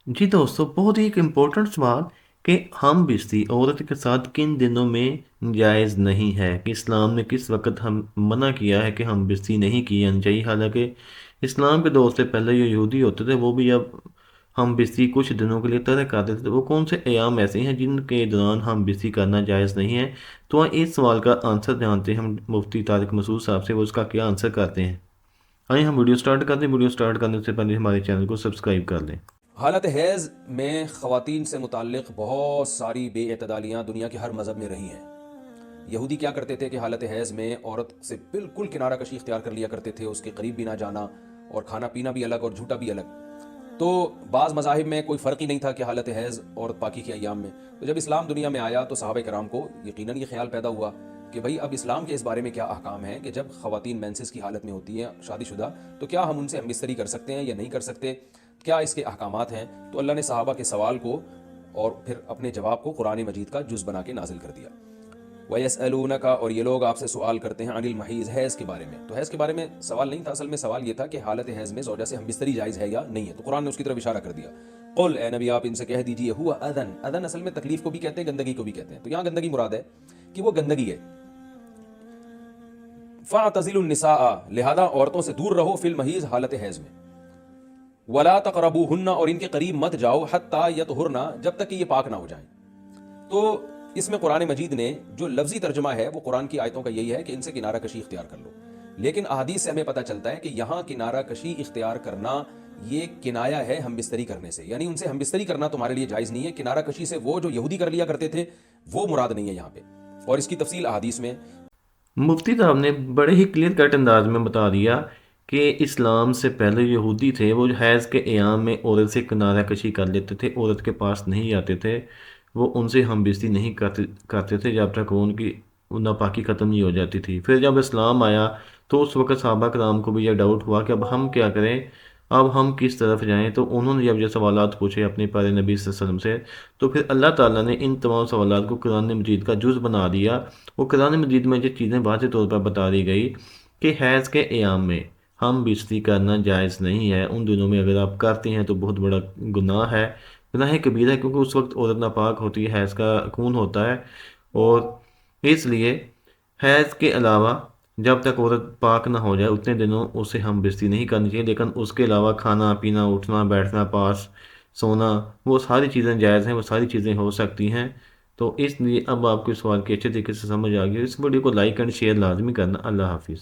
जी दोस्तों, बहुत ही एक इम्पोर्टेंट सवाल कि हम बिस्ती औरत के साथ किन दिनों में जायज़ नहीं है, कि इस्लाम ने किस वक़्त हम मना किया है कि हम बिस्ती नहीं की जानी चाहिए। हालांकि इस्लाम के दौर से पहले जो यहूदी होते थे वो भी अब हम बिस्ती कुछ दिनों के लिए तरक कर देते थे। वो कौन से अयाम ऐसे हैं जिनके दौरान हम बिस्ती करना जायज़ नहीं है? तो इस सवाल का आंसर जानते हैं हम मुफ्ती तारिक मसूद साहब से, वो उसका क्या आंसर करते हैं। आइए हम वीडियो स्टार्ट करते हैं। वीडियो स्टार्ट करने से पहले हमारे चैनल को सब्सक्राइब कर लें। हालत हैज़ में ख़वातीन से मुताल्लिक़ बहुत सारी बेअतदालियाँ दुनिया के हर मज़हब में रही हैं। यहूदी क्या करते थे कि हालत हैज़ में औरत से बिल्कुल किनारा कशी इख्तियार कर लिया करते थे, उसके करीब भी ना जाना, और खाना पीना भी अलग और झूठा भी अलग। तो बाज़ मज़ाहिब में कोई फ़र्क ही नहीं था कि हालत हैज़ औरत पाकी के अय्याम में। तो जब इस्लाम दुनिया में आया तो सहाबा कराम को यकीनन ये ख्याल पैदा हुआ कि भाई अब इस्लाम के इस बारे में क्या अहकाम है कि जब ख़वातीन मेंसेस की हालत में होती हैं शादीशुदा, तो क्या हम उनसे हमबिस्तरी कर सकते हैं या नहीं कर सकते, क्या इसके अहकामात हैं। तो अल्लाह ने सहाबा के सवाल को और फिर अपने जवाब को कुरान मजीद का जुज़ बना के नाजिल कर दिया। वयसअलूनका, और ये लोग आपसे सवाल करते हैं अनिल महीज़, हैज़ के बारे में। तो हैज़ के बारे में सवाल नहीं था, असल में सवाल ये था कि हालत हैज़ में ज़ौजा से हमबिस्तरी जायज़ है या नहीं है। तो कुरान ने उसकी तरफ इशारा कर दिया। कुल ए नबी, आप इनसे कह दीजिए, हुआ अदन। अदन असल में तकलीफ को भी कहते हैं, गंदगी को भी कहते हैं। तो यहाँ गंदगी मुराद है कि वो गंदगी है। फ़अतज़िलुन्निसाअ, लिहाजा औरतों से दूर रहो, फिल महीज़, हालत हैज़ में। वला तक़रबूहुन्ना, और इनके करीब मत जाओ, हत्ता यतहुरना, जब तक कि ये पाक ना हो जाएं। तो इसमें कुरान मजीद ने जो लफ्ज़ी तर्जुमा है वो कुरान की आयतों का यही है कि इनसे किनारा कशी इख्तियार कर लो। लेकिन अहादीस से हमें पता चलता है कि यहाँ किनारा कशी इख्तियार करना ये किनाया है हम बिस्तरी करने से, यानी उनसे हम बिस्तरी करना तुम्हारे लिए जायज़ नहीं है। किनारा कशी से वो जो यहूदी कर लिया करते थे वो मुराद नहीं है यहाँ पे, और इसकी तफसील अहादीस में। मुफ्ती साहब ने बड़े ही क्लियर कट अंदाज में बता दिया कि इस्लाम से पहले यहूदी थे, वो हैज़ के क़याम में औरत से किनारा कशी कर लेते थे, औरत के पास नहीं आते थे, वो उनसे हम बिस्ती नहीं करते थे जब तक वो उनकी नापाकी ख़त्म नहीं हो जाती थी। फिर जब इस्लाम आया तो उस वक़्त सहाबा कराम को भी यह डाउट हुआ कि अब हम क्या करें, अब हम किस तरफ जाएं। तो उन्होंने जब ये सवालात पूछे अपने प्यारे नबी सल्लल्लाहु अलैहि वसल्लम से, तो फिर अल्लाह ताला ने इन तमाम सवालात को कुरान मजीद का जुज़ बना दिया। वो कुरान मजीद में जो चीज़ें वाज़ेह तौर पर बता दी गई कि हैज़ के क़याम में हम बिस्ती करना जायज़ नहीं है। उन दिनों में अगर आप करते हैं तो बहुत बड़ा गुनाह है, गुनाह कबीरा है, क्योंकि उस वक्त औरत नापाक होती है, हैज़ का खून होता है। और इसलिए हैज़ के अलावा जब तक औरत पाक ना हो जाए उतने दिनों उसे हम बिस्ती नहीं करनी चाहिए। लेकिन उसके अलावा खाना पीना, उठना बैठना, पास सोना, वो सारी चीज़ें जायज़ हैं, वो सारी चीज़ें हो सकती हैं। तो इसलिए अब आपको इस सवाल की अच्छे तरीके से समझ आ गई। इस वीडियो को लाइक एंड शेयर लाजमी करना। अल्लाह हाफिज़।